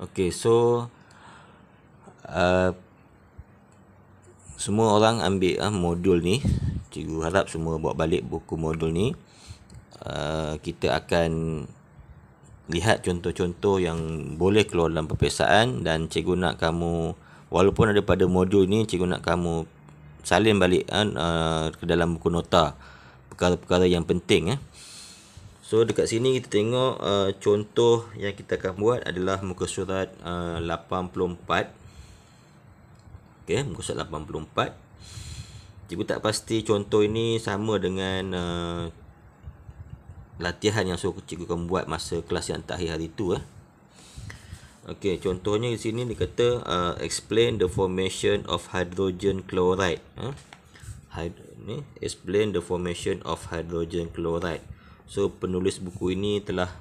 Okay, so semua orang ambil modul ni. Cikgu harap semua bawa balik buku modul ni. Kita akan lihat contoh-contoh yang boleh keluar dalam peperiksaan, dan cikgu nak kamu, walaupun ada pada modul ni, cikgu nak kamu salin balik ke dalam buku nota perkara-perkara yang penting. So dekat sini kita tengok contoh yang kita akan buat adalah muka surat 84. Okey, muka surat 84. Cikgu tak pasti contoh ini sama dengan latihan yang suruh cikgu kamu buat masa kelas yang terakhir hari tu. Okey, contohnya di sini dia kata explain the formation of hydrogen chloride. Explain the formation of hydrogen chloride. So penulis buku ini telah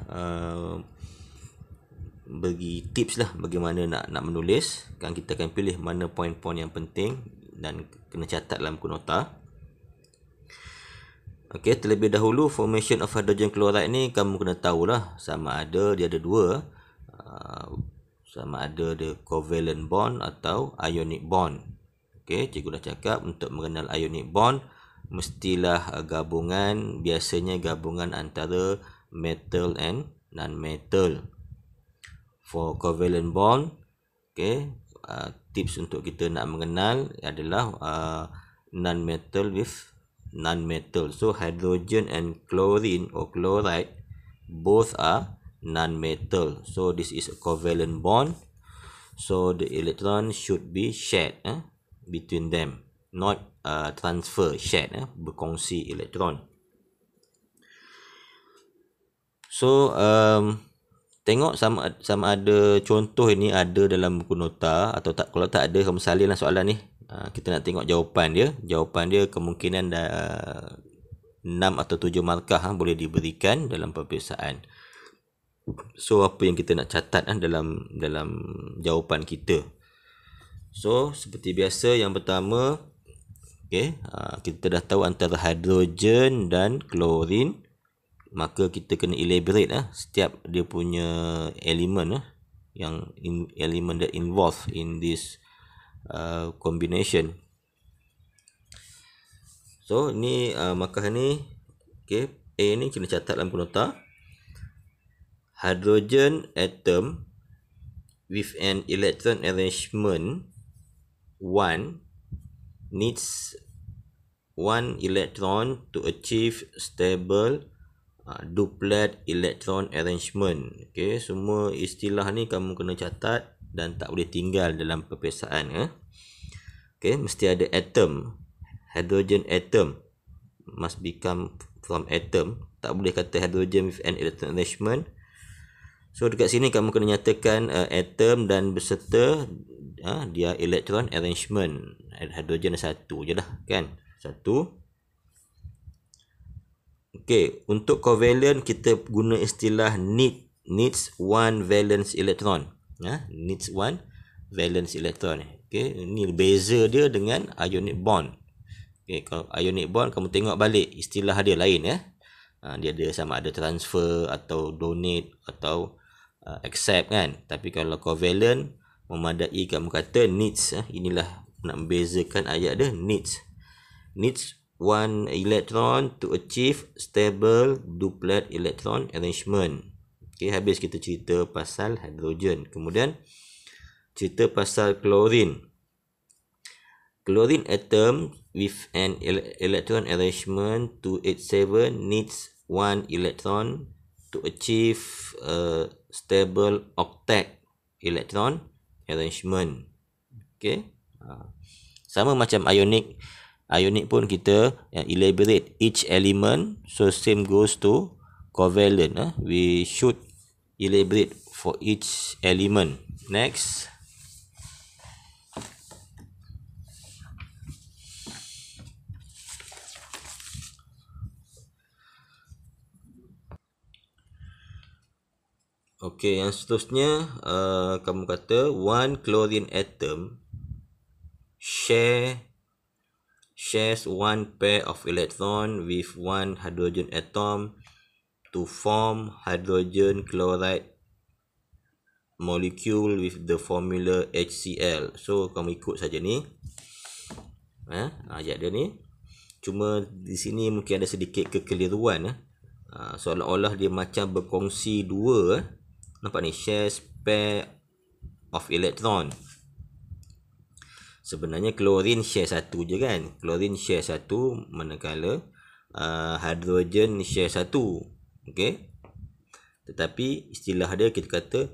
bagi tips lah bagaimana nak menulis. Kan kita akan pilih mana poin-poin yang penting dan kena catat dalam buku nota. Okey, terlebih dahulu formation of hydrogen chloride ni kamu kena tahulah sama ada dia ada dua, sama ada dia covalent bond atau ionic bond. Okey, cikgu dah cakap untuk mengenal ionic bond mestilah gabungan, biasanya gabungan antara metal and non-metal. For covalent bond, okay, tips untuk kita nak mengenal adalah non-metal with non-metal. So hydrogen and chlorine or chloride both are non-metal. So this is a covalent bond. So the electron should be shared between them, not transfer, shared, berkongsi elektron. So tengok sama ada contoh ini ada dalam buku nota atau tak. Kalau tak ada, kamu salinlah soalan ni. Kita nak tengok jawapan dia. Jawapan dia kemungkinan 6 atau 7 markah boleh diberikan dalam peperiksaan. So apa yang kita nak catat dalam jawapan kita. So seperti biasa, yang pertama, okay, kita dah tahu antara hidrogen dan klorin, maka kita kena elaborate setiap dia punya elemen yang elemen that involved in this combination. So ni markah ni, okay, A ni kena catat dalam nota. Hydrogen atom with an electron arrangement 1 needs 1 electron to achieve stable duplet electron arrangement. Okay, semua istilah ni kamu kena catat dan tak boleh tinggal dalam peperiksaan. Okay, mesti ada atom. Hydrogen atom must become from atom. Tak boleh kata hydrogen with an electron arrangement. So dekat sini kamu kena nyatakan atom dan beserta dia electron arrangement. Hydrogen satu je lah, kan? Satu. Okey, untuk covalent kita guna istilah needs one valence electron. Needs one valence electron. Okey, ini beza dia dengan ionic bond. Okey, kalau ionic bond kamu tengok balik istilah dia lain dia ada sama ada transfer atau donate atau accept, kan. Tapi kalau covalent memadai kamu kata needs. Inilah nak membezakan ayat dia, needs one electron to achieve stable duplet electron arrangement. Okey, habis kita cerita pasal hidrogen. Kemudian cerita pasal klorin. Chlorine atom with an electron arrangement 287 needs 1 electron to achieve stable octet electron arrangement. Okay, sama macam ionic pun kita elaborate each element. So same goes to covalent. We should elaborate for each element. Next. Okey, yang seterusnya kamu kata one chlorine atom shares one pair of electron with one hydrogen atom to form hydrogen chloride molecule with the formula HCl. So kamu ikut saja ni. Ayat dia ni. Cuma di sini mungkin ada sedikit kekeliruan. Seolah-olah dia macam berkongsi dua. Nampak ni, shares pair of electron. Sebenarnya klorin share satu je kan. Klorin share satu, manakala hidrogen share satu. Okey. Tetapi istilah dia kita kata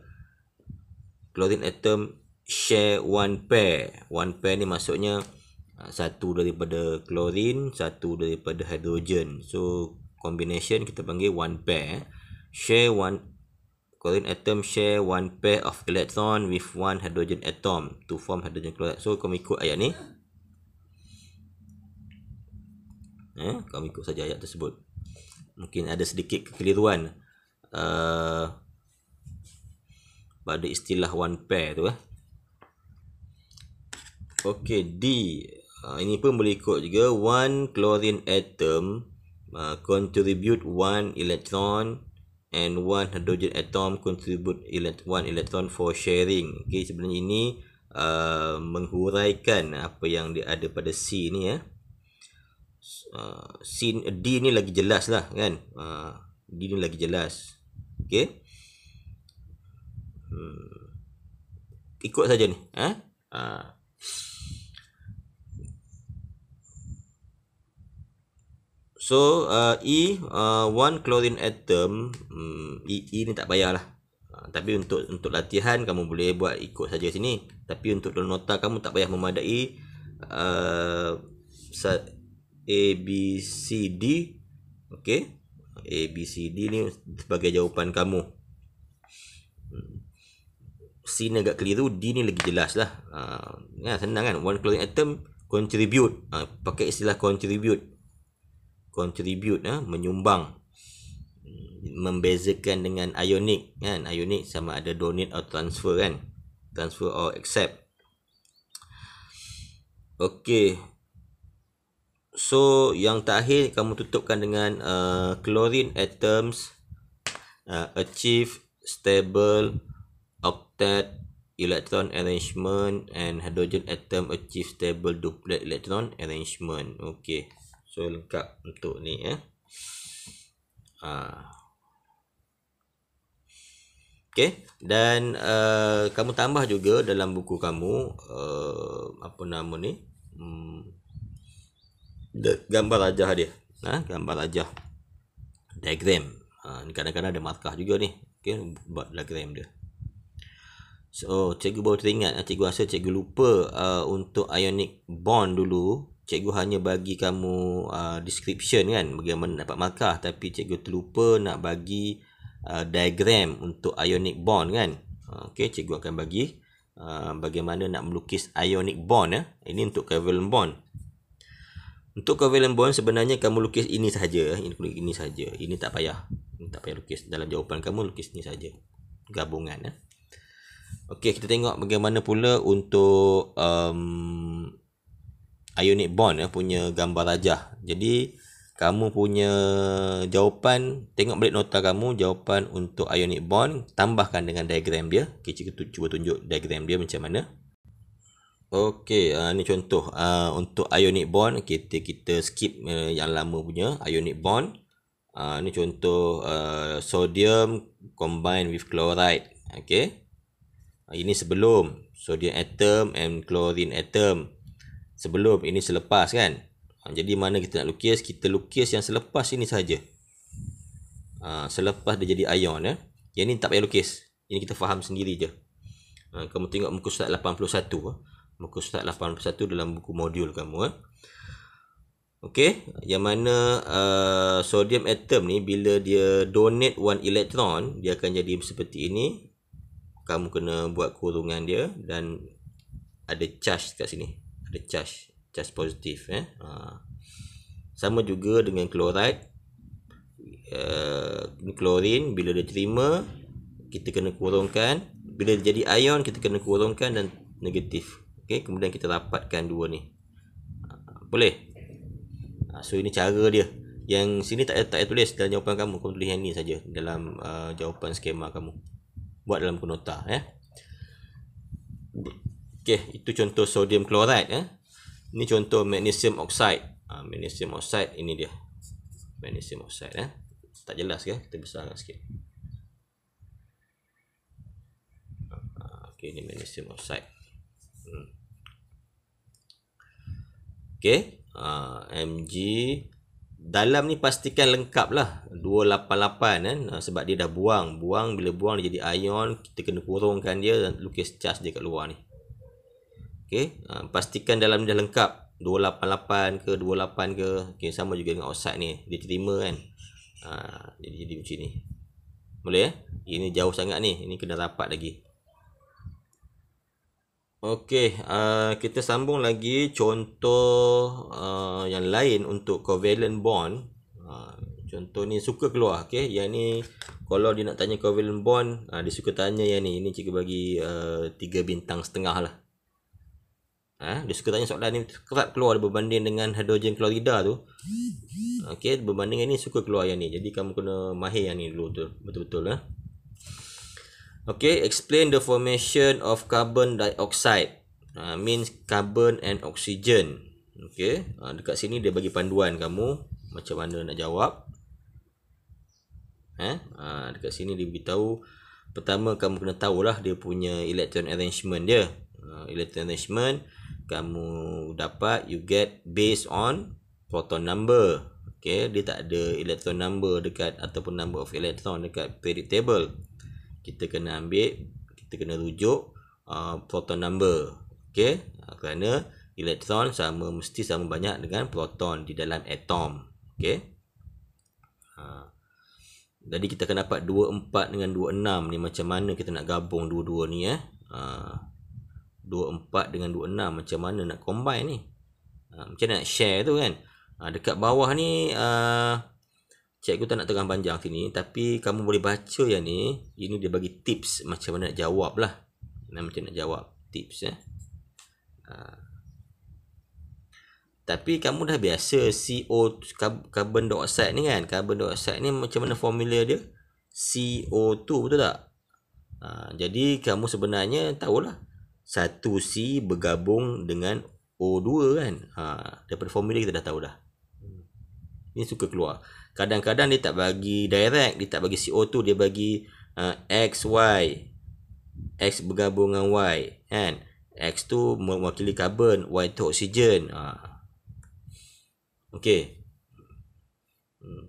chlorine atom share one pair. One pair ni maksudnya satu daripada klorin, satu daripada hidrogen. So combination kita panggil one pair. Chlorine atom share one pair of electron with one hydrogen atom to form hydrogen chloride. So kamu ikut ayat ni. Kamu ikut saja ayat tersebut. Mungkin ada sedikit kekeliruan pada istilah one pair tu. Okey, D. Ini pun boleh ikut juga. One chlorine atom contribute one electron and one hydrogen atom contribute one electron for sharing. Okey, sebenarnya ini menghuraikan apa yang dia ada pada C ni ya. D ni lagi jelas lah kan. D ni lagi jelas. Okey. Ikut saja ni. So E, one chlorine atom, E ni tak payahlah. Tapi untuk latihan kamu boleh buat ikut saja sini. Tapi untuk dalam nota kamu tak payah memadai A, B, C, D. Okey. A, B, C, D ni sebagai jawapan kamu. C ni agak keliru, D ni lagi jelas lah. Senang kan. One chlorine atom contribute. Pakai istilah contribute. Menyumbang. Membezakan dengan ionic kan. Ionic sama ada donate atau transfer kan. Transfer or accept. Okey. So yang terakhir kamu tutupkan dengan chlorine atoms achieve stable octet electron arrangement and hydrogen atom achieve stable duplet electron arrangement. Okey. So lengkap untuk ni Okey, dan kamu tambah juga dalam buku kamu apa nama ni? Gambar rajah dia. Gambar rajah. Diagram. Ni kadang-kadang ada markah juga ni. Okey, buat diagram dia. So, cikgu baru teringat, cikgu rasa cikgu lupa untuk ionic bond dulu. Cikgu hanya bagi kamu description kan, bagaimana dapat markah. Tapi cikgu terlupa nak bagi diagram untuk ionic bond kan. Okey, cikgu akan bagi bagaimana nak melukis ionic bond. Ini untuk covalent bond. Untuk covalent bond sebenarnya kamu lukis ini saja. Ini saja. Ini tak payah. Ini tak payah lukis. Dalam jawapan kamu lukis ini saja. Gabungan. Okey, kita tengok bagaimana pula untuk ionic bond punya gambar rajah. Jadi kamu punya jawapan, tengok balik nota kamu, jawapan untuk ionic bond, tambahkan dengan diagram dia. Okay, cikgu cuba tunjuk diagram dia macam mana. Okey, ni contoh untuk ionic bond. Kita skip yang lama punya ionic bond. Ni contoh sodium combine with chloride. Okey. Ini sebelum sodium atom and chlorine atom. Sebelum, ini selepas kan. Jadi mana kita nak lukis? Kita lukis yang selepas ini saja. Selepas dia jadi ion. Yang ni tak payah lukis. Ini kita faham sendiri je. Kamu tengok muka surat 81. Muka surat 81 dalam buku modul kamu. Okey. Yang mana sodium atom ni bila dia donate one electron, dia akan jadi seperti ini. Kamu kena buat kurungan dia dan ada charge kat sini. Ada charge positif. Sama juga dengan chloride. Klorin bila dia terima, kita kena kurungkan. Bila dia jadi ion, kita kena kurungkan dan negatif. Okey, kemudian kita rapatkan dua ni. Boleh? So ini cara dia. Yang sini tak payah tulis dalam jawapan kamu. Kamu tulis yang ni saja dalam jawapan skema kamu. buat dalam muka nota Okey, itu contoh sodium chloride Ini contoh magnesium oxide. Magnesium oxide ini dia. Magnesium oxide Tak jelas ke? Kita besarkan sikit. Okey, ini magnesium oxide. Okey, Mg dalam ni pastikan lengkap lah 288 sebab dia dah buang. Bila buang dia jadi ion, kita kena kurungkan dia dan lukis charge dia kat luar ni. Okey, pastikan dalam ni dah lengkap 288 ke 28 ke. Okey, sama juga dengan oxide ni. Dia terima kan. Jadi macam ni. Boleh Ini jauh sangat ni. Ini kena rapat lagi. Okey, kita sambung lagi contoh yang lain untuk covalent bond. Contoh ni suka keluar. Okey, yang ni kalau dia nak tanya covalent bond, dia suka tanya yang ni. Ini cikgu bagi 3 bintang setengah lah. Dia suka tanya soalan ni kerap keluar berbanding dengan hidrogen klorida tu. Okey, berbanding yang ni suka keluar yang ni. Jadi kamu kena mahir yang ni dulu tu, betul-betul Okay, explain the formation of carbon dioxide. Means carbon and oxygen. Okay, dekat sini dia bagi panduan kamu macam mana nak jawab. Dekat sini dia beritahu. Pertama kamu kena tahulah dia punya electron arrangement dia. Electron arrangement kamu dapat, you get based on proton number. Okay, dia tak ada electron number dekat ataupun number of electron dekat periodic table. Kita kena rujuk proton number. Okay, kerana elektron mesti sama banyak dengan proton di dalam atom. Okay, jadi kita akan dapat 24 dengan 26 ni. Macam mana kita nak gabung dua-dua ni 24 dengan 26 macam mana nak combine ni, macam mana nak share tu kan. Dekat bawah ni cikgu tak nak terang panjang sini, tapi kamu boleh baca yang ni. Ini dia bagi tips macam mana nak jawab lah. Macam nak jawab tips Tapi kamu dah biasa CO, carbon dioxide ni kan. Carbon dioxide ni macam mana formula dia? CO2, betul tak? Jadi kamu sebenarnya tahulah 1C bergabung dengan O2 kan. Daripada formula kita dah tahu dah. Ini suka keluar. Kadang-kadang dia tak bagi direct, dia tak bagi CO2, dia bagi X, Y. X bergabung dengan Y kan. X tu mewakili karbon, Y tu oksigen. Okey.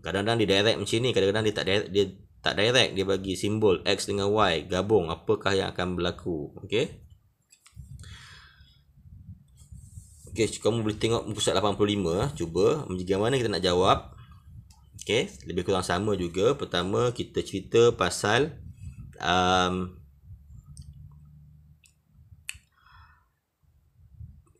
Kadang-kadang dia direct macam ni, kadang-kadang dia tak direct, dia bagi simbol X dengan Y gabung, apakah yang akan berlaku. Okey. Okey, kamu boleh tengok muka surat 85 cuba bagaimana kita nak jawab. Okey, lebih kurang sama juga. Pertama kita cerita pasal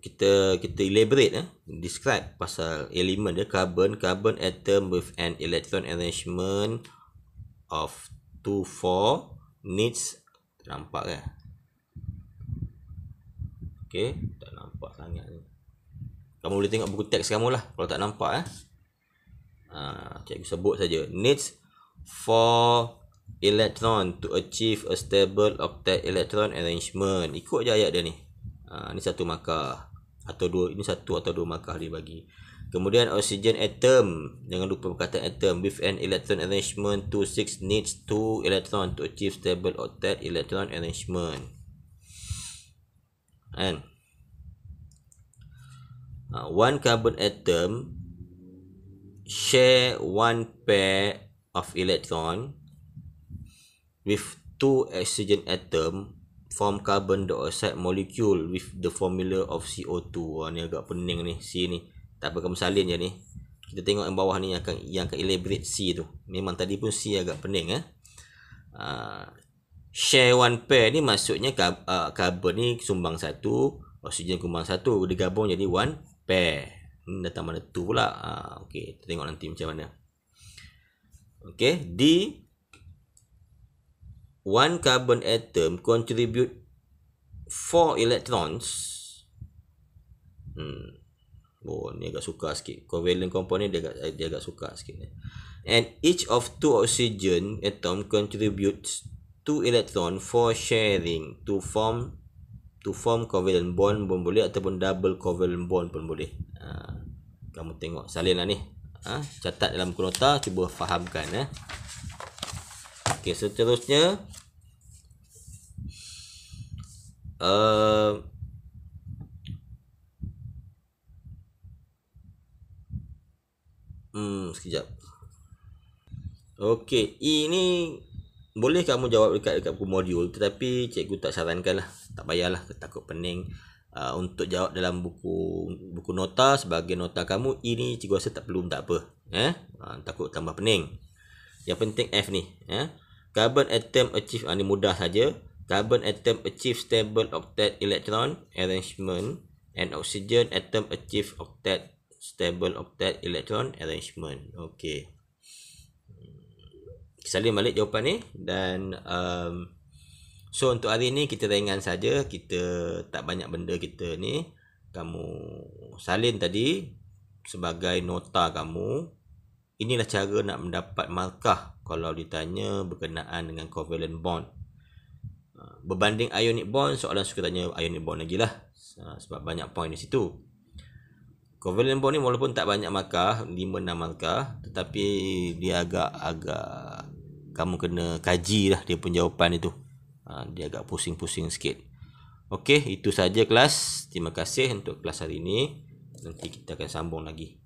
kita elaborate describe pasal elemen dia. Carbon atom with an electron arrangement of 2,4 needs. Nampak ke? Okey, tak nampak sangat ni. Kamu boleh tengok buku teks kamu lah kalau tak nampak cikgu sebut saja. Needs 4 electron to achieve a stable octet electron arrangement. Ikut je ayat dia ni. Ni satu markah atau dua, ini satu atau dua markah dia bagi. Kemudian oxygen atom, jangan lupa perkataan atom, with an electron arrangement 2,6 needs 2 electron to achieve stable octet electron arrangement. And one carbon atom share one pair of electron with 2 oxygen atom form carbon dioxide molecule with the formula of CO2. Ni agak pening ni, C ni. Tak apa, kamu salin je ni. Kita tengok yang bawah ni yang akan elaborate C tu. Memang tadi pun C agak pening Share one pair ni maksudnya carbon ni sumbang satu, oksigen kumbang satu, digabung jadi one pair. Ni datang mana tu pula. Okey, kita tengok nanti macam mana. Okey, D, one carbon atom contribute 4 electrons. Ni agak suka sikit. Covalent component dia agak suka sikit. And each of 2 oxygen atom contributes two electron for sharing to form covalent bond pun boleh, ataupun double covalent bond pun boleh. Kamu tengok salin lah ni. Catat dalam buku nota, cuba fahamkan. Okey, seterusnya sekejap. Okey, ini boleh kamu jawab dekat buku modul, tetapi cikgu tak sarankan lah. Tak payahlah, takut pening. Untuk jawab dalam buku nota sebagai nota kamu, ini cikgu rasa tak perlu, tak apa. Takut tambah pening. Yang penting F ni. Carbon atom achieve, ni mudah saja. Carbon atom achieve stable octet electron arrangement and oxygen atom achieve octet stable octet electron arrangement. Okey. Salin balik jawapan ni. Dan so untuk hari ni kita ringan saja, kita tak banyak benda kita ni. Kamu salin tadi sebagai nota kamu. Inilah cara nak mendapat markah kalau ditanya berkenaan dengan covalent bond. Berbanding ionic bond, soalan suka tanya ionic bond lagi lah, sebab banyak point di situ. Covalent bond ni walaupun tak banyak markah, 5-6 markah, tetapi dia agak kamu kena kaji lah dia pun jawapan itu. Dia agak pusing-pusing sikit. Okey, itu saja kelas. Terima kasih untuk kelas hari ini. Nanti kita akan sambung lagi.